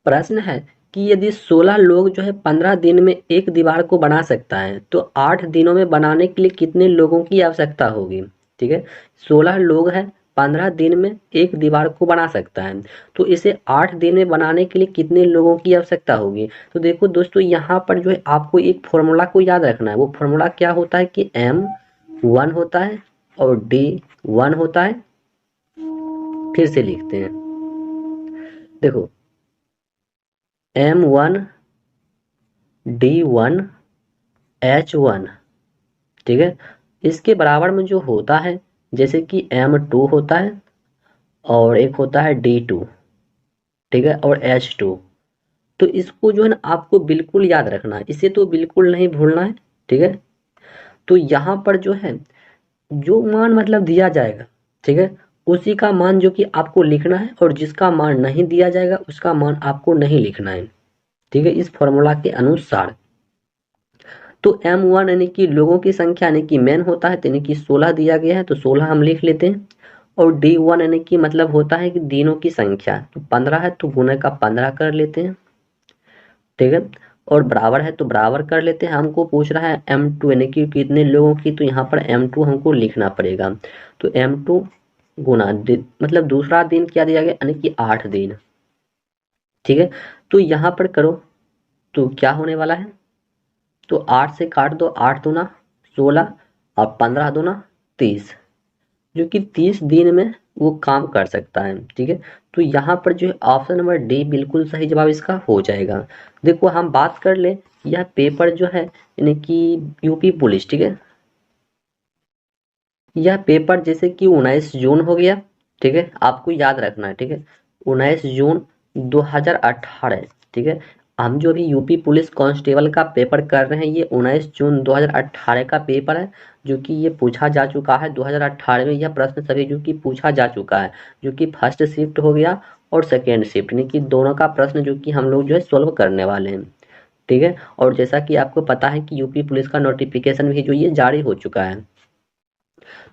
प्रश्न है कि यदि 16 लोग जो है 15 दिन में एक दीवार को बना सकता है तो 8 दिनों में बनाने के लिए कितने लोगों की आवश्यकता होगी। ठीक है, 16 लोग हैं, 15 दिन में एक दीवार को बना सकता है, तो इसे 8 दिन में बनाने के लिए कितने लोगों की आवश्यकता होगी। तो देखो दोस्तों, यहाँ पर जो है आपको एक फॉर्मूला को याद रखना है। वो फॉर्मूला क्या होता है कि M1 होता है और D1 होता है। फिर से लिखते हैं, देखो M1 D1 H1। ठीक है, इसके बराबर में जो होता है, जैसे कि M2 होता है और एक होता है D2। ठीक है, और H2। तो इसको जो है ना आपको बिल्कुल याद रखना है, इसे तो बिल्कुल नहीं भूलना है। ठीक है, तो यहाँ पर जो है जो मान मतलब दिया जाएगा, ठीक है, उसी का मान जो कि आपको लिखना है, और जिसका मान नहीं दिया जाएगा उसका मान आपको नहीं लिखना है। ठीक है, इस फॉर्मूला के अनुसार। तो M1 यानी कि लोगों की संख्या यानी कि मेन होता है, यानी कि 16 दिया गया है तो 16 हम लिख लेते हैं। और D1 यानी कि मतलब होता है कि दिनों की संख्या, तो 15 है तो गुणे का 15 कर लेते हैं। ठीक है, और बराबर है तो बराबर कर लेते हैं। हमको पूछ रहा है M2 यानी कि कितने लोगों की, तो यहाँ पर M2 हमको लिखना पड़ेगा। तो M2 गुना मतलब दूसरा दिन क्या दिया गया यानी कि 8 दिन। ठीक है, तो यहाँ पर करो तो क्या होने वाला है, तो 8 से काट दो, 8 दूना 16 और 15 दूना 30, जो कि 30 दिन में वो काम कर सकता है। ठीक है, तो यहाँ पर जो है ऑप्शन नंबर डी बिल्कुल सही जवाब इसका हो जाएगा। देखो हम बात कर ले, यह पेपर जो है यानी कि यूपी पुलिस, ठीक है, यह पेपर जैसे कि 19 जून हो गया। ठीक है, आपको याद रखना है। ठीक है, 19 जून 2018। ठीक है, हम जो भी यूपी पुलिस कांस्टेबल का पेपर कर रहे हैं ये 19 जून 2018 का पेपर है, जो कि ये पूछा जा चुका है 2018 में। यह प्रश्न सभी जो कि पूछा जा चुका है, जो कि फर्स्ट शिफ्ट हो गया और सेकेंड शिफ्ट, यानी कि दोनों का प्रश्न जो कि हम लोग जो है सोल्व करने वाले हैं। ठीक है, और जैसा कि आपको पता है कि यूपी पुलिस का नोटिफिकेशन भी जो ये जारी हो चुका है।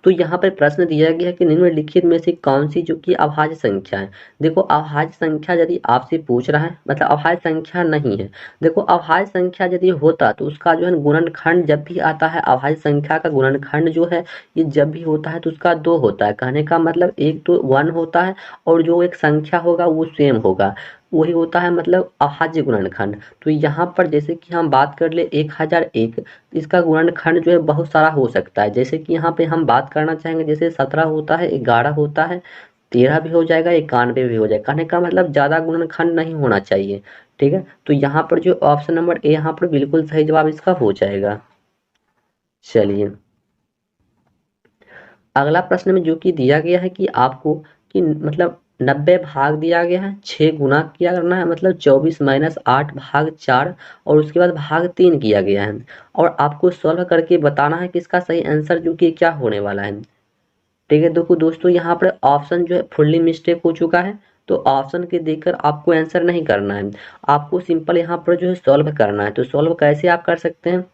तो यहाँ पर प्रश्न दिया गया है कि निम्नलिखित में से कौन सी जो कि अभाज्य संख्या है। देखो अभाज्य संख्या यदि आपसे पूछ रहा है मतलब अभाज्य संख्या नहीं है। देखो अभाज्य संख्या यदि होता तो उसका जो है गुणनखंड जब भी आता है, अभाज्य संख्या का गुणनखंड जो है ये जब भी होता है तो उसका 2 होता है। कहने का मतलब एक तो 1 होता है और जो एक संख्या होगा वो सेम होगा, वही होता है मतलब अभाज्य गुणनखंड। तो यहाँ पर जैसे कि हम बात कर ले 1001, इसका गुणनखंड जो है बहुत सारा हो सकता है। जैसे कि यहाँ पे हम बात करना चाहेंगे, जैसे 17 होता है, 11 होता है, 13 भी हो जाएगा, 91 भी हो जाएगा। कहने का मतलब ज़्यादा गुणनखंड नहीं होना चाहिए। ठीक है, तो यहाँ पर जो ऑप्शन नंबर ए यहाँ पर बिल्कुल सही जवाब इसका हो जाएगा। चलिए अगला प्रश्न में जो कि दिया गया है कि आपको कि मतलब 90 भाग दिया गया है, 6 गुना किया करना है, मतलब 24 माइनस 8 भाग 4, और उसके बाद भाग 3 किया गया है, और आपको सॉल्व करके बताना है कि इसका सही आंसर जो कि क्या होने वाला है। ठीक है, देखो दोस्तों यहाँ पर ऑप्शन जो है फुल्ली मिस्टेक हो चुका है, तो ऑप्शन के देखकर आपको आंसर नहीं करना है, आपको सिंपल यहाँ पर जो है सॉल्व करना है। तो सॉल्व कैसे आप कर सकते हैं,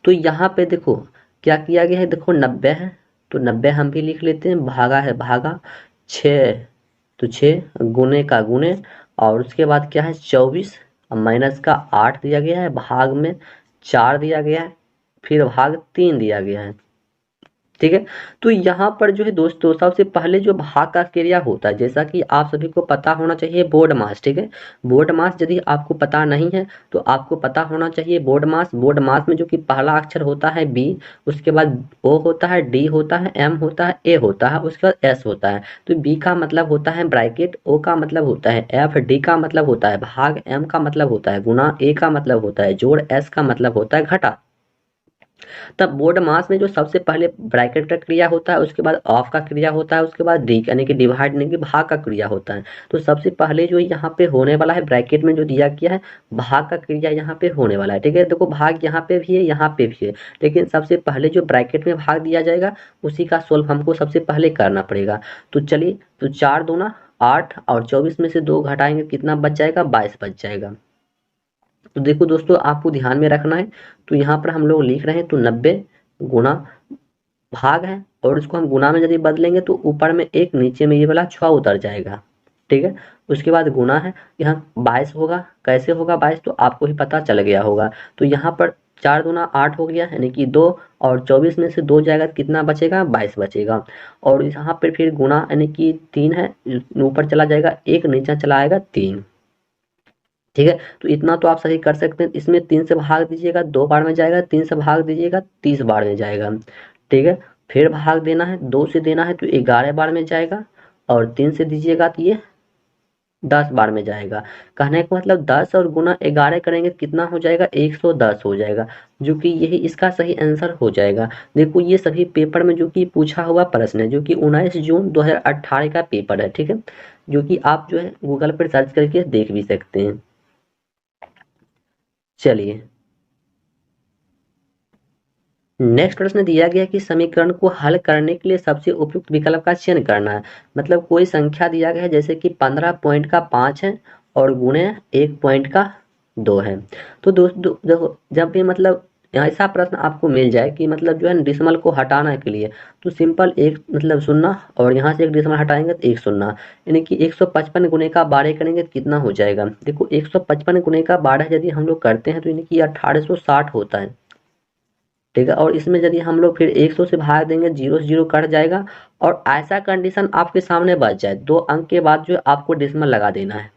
तो यहाँ पे देखो क्या किया गया है, देखो 90 है तो 90 हम भी लिख लेते हैं, भागा है भागा, 6 तो 6 गुने का गुने, और उसके बाद क्या है 24 माइनस का 8 दिया गया है, भाग में 4 दिया गया है, फिर भाग 3 दिया गया है। ठीक है, तो यहाँ पर जो है दोस्तों सबसे पहले जो भाग का क्रिया होता है, जैसा कि आप सभी को पता होना चाहिए बोर्ड मास। ठीक है, बोर्ड मास यदि आपको पता नहीं है तो आपको पता होना चाहिए बोर्ड मास। बोर्ड मास में जो कि पहला अक्षर होता है बी, उसके बाद ओ होता है, डी होता है, एम होता है, ए होता है, उसके बाद एस होता है। तो बी का मतलब होता है ब्रैकेट, ओ का मतलब होता है एफ, डी का मतलब होता है भाग, एम का मतलब होता है गुना, ए का मतलब होता है जोड़, एस का मतलब होता है घटा। तब बोर्ड मास में जो सबसे पहले ब्रैकेट का क्रिया होता है, उसके बाद ऑफ का क्रिया होता है, उसके बाद डी यानी कि डिवाइड यानी कि भाग का क्रिया होता है। तो सबसे पहले जो यहाँ पे होने वाला है ब्रैकेट में जो दिया गया है भाग का क्रिया यहाँ पे होने वाला है। ठीक है, देखो भाग यहाँ पे भी है यहाँ पे भी है, लेकिन सबसे पहले जो ब्रैकेट में भाग दिया जाएगा उसी का सोल्व हमको सबसे पहले करना पड़ेगा। तो चलिए, तो 4 दूना 8 और 24 में से 2 घटाएंगे कितना बच जाएगा, 22 बच जाएगा। तो देखो दोस्तों आपको ध्यान में रखना है, तो यहाँ पर हम लोग लिख रहे हैं तो 90 गुना भाग है, और इसको हम गुना में यदि बदलेंगे तो ऊपर में एक नीचे में ये वाला 6 उतर जाएगा। ठीक है। उसके बाद गुना है, यहाँ 22 होगा, कैसे होगा 22 तो आपको ही पता चल गया होगा। तो यहाँ पर 4 दूना 8 हो गया, यानी कि 2, और 24 में से 2 जाएगा तो कितना बचेगा, 22 बचेगा। और यहाँ पर फिर गुना यानी कि 3 है, ऊपर चला जाएगा 1, नीचे चला आएगा 3। ठीक है, तो इतना तो आप सही कर सकते हैं। इसमें 3 से भाग दीजिएगा, 2 बार में जाएगा, 3 से भाग दीजिएगा, 30 बार में जाएगा। ठीक है, फिर भाग देना है, 2 से देना है तो 11 बार में जाएगा, और 3 से दीजिएगा तो ये 10 बार में जाएगा। कहने का मतलब 10 और गुना 11 करेंगे तो कितना हो जाएगा, 110 हो जाएगा, जो कि यही इसका सही आंसर हो जाएगा। देखो ये सभी पेपर में जो कि पूछा हुआ प्रश्न है, जो कि 19 जून 2018 का पेपर है। ठीक है, जो कि आप जो है गूगल पर सर्च करके देख भी सकते हैं। चलिए, नेक्स्ट प्रश्न दिया गया कि समीकरण को हल करने के लिए सबसे उपयुक्त विकल्प का चयन करना है। मतलब कोई संख्या दिया गया है, जैसे कि 15 पॉइंट का 5 है और गुणे 1 पॉइंट का 2 है। तो दोस्तों देखो, जब भी मतलब ऐसा प्रश्न आपको मिल जाए कि मतलब जो है डिसमल को हटाना के लिए, तो सिंपल एक मतलब शून्य, और यहाँ से एक डिसमल हटाएंगे तो एक शून्य, यानी कि 155 गुणे का 12 करेंगे तो कितना हो जाएगा। देखो 155 गुणे का 12 यदि हम लोग करते हैं तो यानी कि 1860 होता है। ठीक है, और इसमें यदि हम लोग फिर 100 से भाग देंगे, 0 से 0 कट जाएगा, और ऐसा कंडीशन आपके सामने बच जाए, 2 अंक के बाद जो है आपको डिसमल लगा देना है।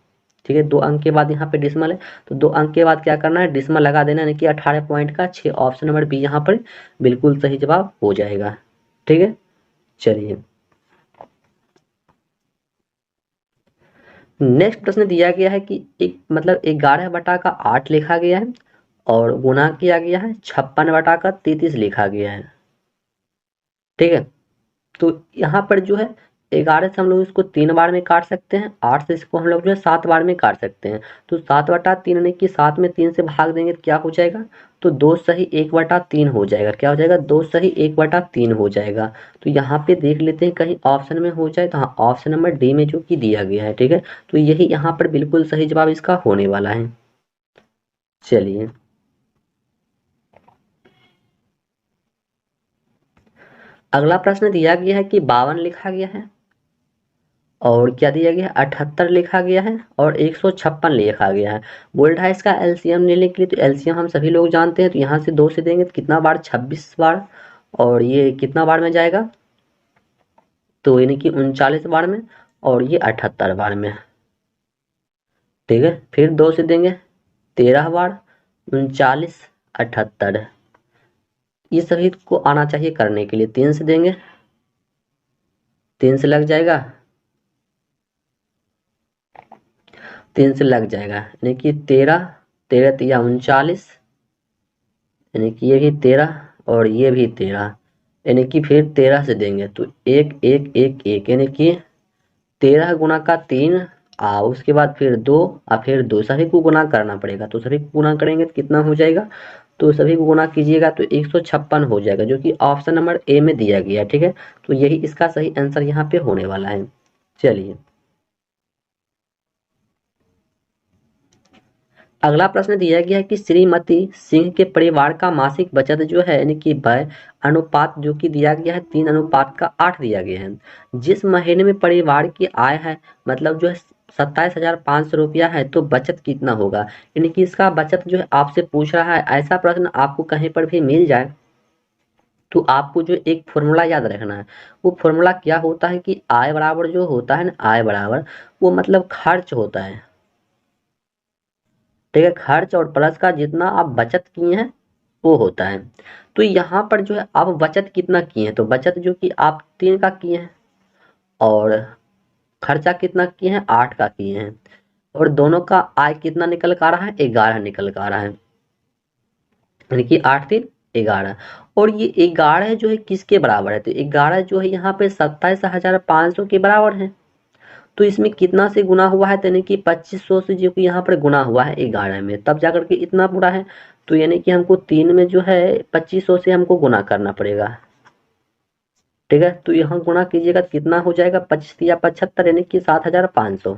ठीक है, 2 अंक के बाद यहाँ पे डिसमल है, तो 2 अंक के बाद क्या करना है, डिसमल लगा देना, यानी कि 18 पॉइंट का 6, ऑप्शन नंबर बी यहाँ पर बिल्कुल सही जवाब हो जाएगा। ठीक है, चलिए, नेक्स्ट प्रश्न दिया गया है कि एक मतलब 11/8 लिखा गया है, और गुना किया गया है 56/33 लिखा गया है। ठीक है, तो यहाँ पर जो है 11 से हम लोग इसको 3 बार में काट सकते हैं, 8 से इसको हम लोग जो है 7 बार में काट सकते हैं। तो 7/3 यानी कि 7 में 3 से भाग देंगे तो क्या हो जाएगा, तो 2 सही 1/3 हो जाएगा। क्या हो जाएगा, 2 सही 1/3 हो जाएगा। तो यहाँ पे देख लेते हैं कहीं ऑप्शन में हो जाए, तो हाँ ऑप्शन नंबर डी में जो कि दिया गया है। ठीक है, तो यही यहाँ पर बिल्कुल सही जवाब इसका होने वाला है। चलिए, अगला प्रश्न दिया गया है कि 52 लिखा गया है, और क्या दिया गया है, 78 लिखा गया है, और 156 लिखा गया है। बोल्ड है इसका एलसीएम लेने के लिए, तो एलसीएम हम सभी लोग जानते हैं, तो यहाँ से 2 से देंगे तो कितना बार, 26 बार, और ये कितना बार में जाएगा, तो यानी कि 39 बार में, और ये 78 बार में। ठीक है, फिर 2 से देंगे 13 बार, 39, 78, ये सभी को आना चाहिए करने के लिए। 3 से देंगे, 3 से लग जाएगा, 3 से लग जाएगा, यानी कि 13, 13 तिया 39, यानी कि ये भी 13 और ये भी 13, यानी कि फिर 13 से देंगे तो 1 1 1 1, यानी कि 13 गुना का 3, उसके बाद फिर 2, और फिर 2, सभी को गुना करना पड़ेगा। तो सभी को गुना करेंगे तो कितना हो जाएगा, तो सभी को गुना कीजिएगा तो 156 हो जाएगा, जो कि ऑप्शन नंबर ए में दिया गया है। ठीक है, तो यही इसका सही आंसर यहाँ पे होने वाला है। चलिए, अगला प्रश्न दिया गया है कि श्रीमती सिंह के परिवार का मासिक बचत जो है, यानी कि व्यय अनुपात जो कि दिया गया है 3:8 दिया गया है। जिस महीने में परिवार की आय है मतलब जो है 27,500 रुपया है, तो बचत कितना होगा। यानी कि इसका बचत जो है आपसे पूछ रहा है। ऐसा प्रश्न आपको कहीं पर भी मिल जाए तो आपको जो एक फॉर्मूला याद रखना है। वो फॉर्मूला क्या होता है कि आय बराबर जो होता है ना, आय बराबर वो मतलब खर्च होता है। ठीक है, खर्च और प्लस का जितना आप बचत किए हैं वो होता है। तो यहाँ पर जो है आप बचत कितना किए हैं, तो बचत जो कि आप 3 का किए हैं, और खर्चा कितना किए हैं, 8 का किए हैं, और दोनों का आय कितना निकल कर आ रहा है, 11 निकल कर आ रहा है, यानी कि 8 3 11। और ये 11 जो है किसके बराबर है, तो 11 जो है यहाँ पे 27,500 के बराबर है। तो इसमें कितना से गुना हुआ है, तो यानी कि 2500 से जो कि यहाँ पर गुना हुआ है 11 में, तब जाकर के इतना पूरा है। तो यानी कि हमको 3 में जो है 2500 से हमको गुना करना पड़ेगा। ठीक है, तो यहाँ गुना कीजिएगा तो कितना हो जाएगा, 25 या 75, यानी कि 7,500।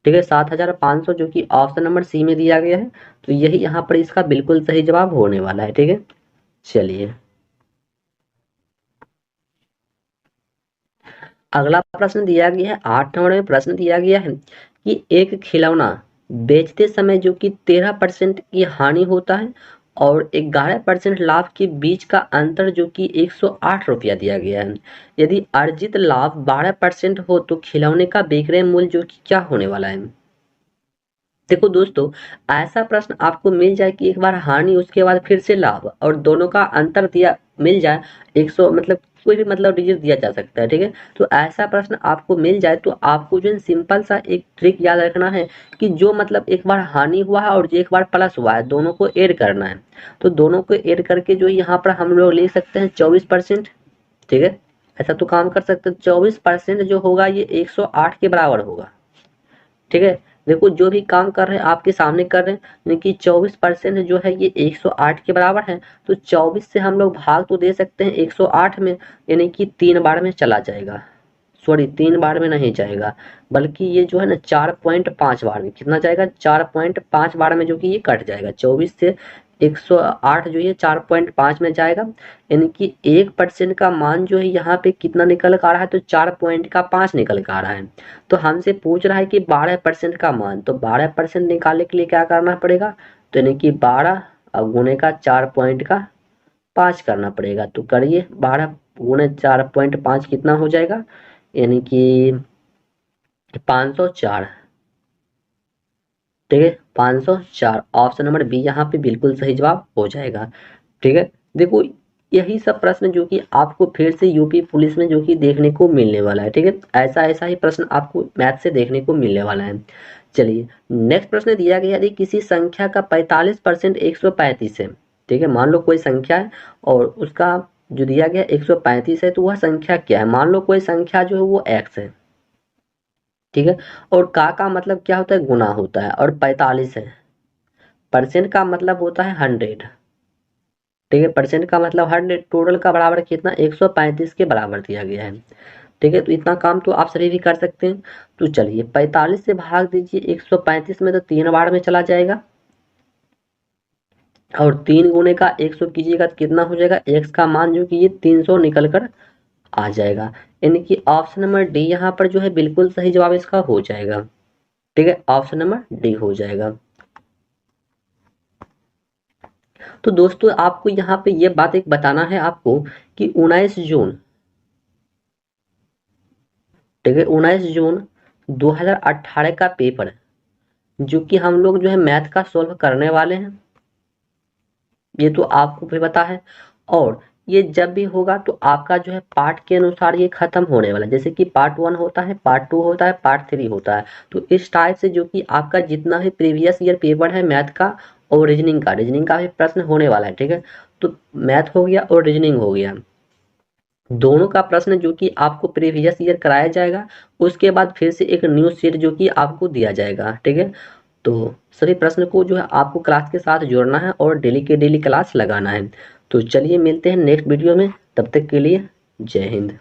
ठीक है, 7,500 जो कि ऑप्शन नंबर सी में दिया गया है। तो यही यहाँ पर इसका बिल्कुल सही जवाब होने वाला है। ठीक है, चलिए, अगला प्रश्न दिया गया है 8 नंबर में प्रश्न दिया गया है कि एक खिलौना बेचते समय जो कि 13% की हानि होता है और 11% लाभ के बीच का अंतर जो कि 108 रुपया दिया गया है। यदि अर्जित लाभ 12% हो तो खिलौने का विक्रय मूल्य जो कि क्या होने वाला है। देखो दोस्तों, ऐसा प्रश्न आपको मिल जाए कि एक बार हानि उसके बाद फिर से लाभ और दोनों का अंतर दिया मिल जाए 100 मतलब कोई भी मतलब डिजिट दिया जा सकता है, ठीक है। तो ऐसा प्रश्न आपको मिल जाए तो आपको जो है सिंपल सा एक ट्रिक याद रखना है कि जो मतलब एक बार हानि हुआ है और एक बार प्लस हुआ है दोनों को ऐड करना है। तो दोनों को ऐड करके जो यहाँ पर हम लोग लिख सकते हैं 24%, ठीक है। ऐसा तो काम कर सकते हैं 24% जो होगा ये 108 के बराबर होगा, ठीक है। देखो जो भी काम कर रहे हैं आपके सामने कर रहे हैं, यानी कि 24% जो है ये 108 के बराबर है। तो 24 से हम लोग भाग तो दे सकते हैं 108 में, यानी कि 3 बार में चला जाएगा। सॉरी 3 बार में नहीं जाएगा, बल्कि ये जो है ना 4.5 बार में, कितना जाएगा 4.5 बार में, जो कि ये कट जाएगा 24 से 108 जो ये 4.5 में जाएगा। यानी कि 1% का मान जो है यहाँ पे कितना निकल कर आ रहा है, तो 4.5 निकल कर आ रहा है। तो हमसे पूछ रहा है कि 12% का मान, तो 12% निकालने के लिए क्या करना पड़ेगा, तो यानी कि 12 और गुणे का 4.5 करना पड़ेगा। तो करिए 12 गुणे 4.5 कितना हो जाएगा, यानी कि 504, ठीक है। 504 ऑप्शन नंबर बी यहाँ पे बिल्कुल सही जवाब हो जाएगा, ठीक है। देखो यही सब प्रश्न जो कि आपको फिर से यूपी पुलिस में जो कि देखने को मिलने वाला है, ठीक है। ऐसा ऐसा ही प्रश्न आपको मैथ से देखने को मिलने वाला है। चलिए नेक्स्ट प्रश्न दिया गया, यदि किसी संख्या का 45% 135 है, ठीक है। मान लो कोई संख्या है और उसका जो दिया गया 135 है, तो वह संख्या क्या है। मान लो कोई संख्या जो है वो x है, ठीक है। और का मतलब क्या होता है, गुना होता है, और 45 है। परसेंट का मतलब होता है 100, ठीक है। परसेंट का मतलब 100, टोटल का बराबर कितना 135 के बराबर दिया गया है, ठीक है। तो इतना काम तो आप सभी भी कर सकते हैं। तो चलिए 45 से भाग दीजिए 135 में, तो 3 बार में चला जाएगा, और 3 गुने का 100 कीजिएगा तो कितना हो जाएगा, x का मान जो कि ये 300 निकल कर आ जाएगा। यानी कि ऑप्शन नंबर डी यहाँ पर जो है बिल्कुल सही जवाब इसका हो जाएगा, ठीक है। ऑप्शन नंबर डी हो जाएगा। तो दोस्तों आपको यहाँ पे ये बात एक बताना है आपको कि 19 जून, ठीक है, 19 जून 2018 का पेपर जो कि हम लोग जो है मैथ का सॉल्व करने वाले हैं, ये तो आपको भी पता है। और ये जब भी होगा तो आपका जो है पार्ट के अनुसार ये खत्म होने वाला है। जैसे कि पार्ट 1 होता है, पार्ट 2 होता है, पार्ट 3 होता है। तो इस टाइप से जो कि आपका जितना भी प्रीवियस ईयर पेपर है मैथ का और रीजनिंग का भी प्रश्न होने वाला है, ठीक है। तो मैथ हो गया और रीजनिंग हो गया, दोनों का प्रश्न जो कि आपको प्रीवियस ईयर कराया जाएगा। उसके बाद फिर से एक न्यू सीट जो कि आपको दिया जाएगा, ठीक है। तो सभी प्रश्न को जो है आपको क्लास के साथ जोड़ना है और डेली के डेली क्लास लगाना है। तो चलिए मिलते हैं नेक्स्ट वीडियो में, तब तक के लिए जय हिंद।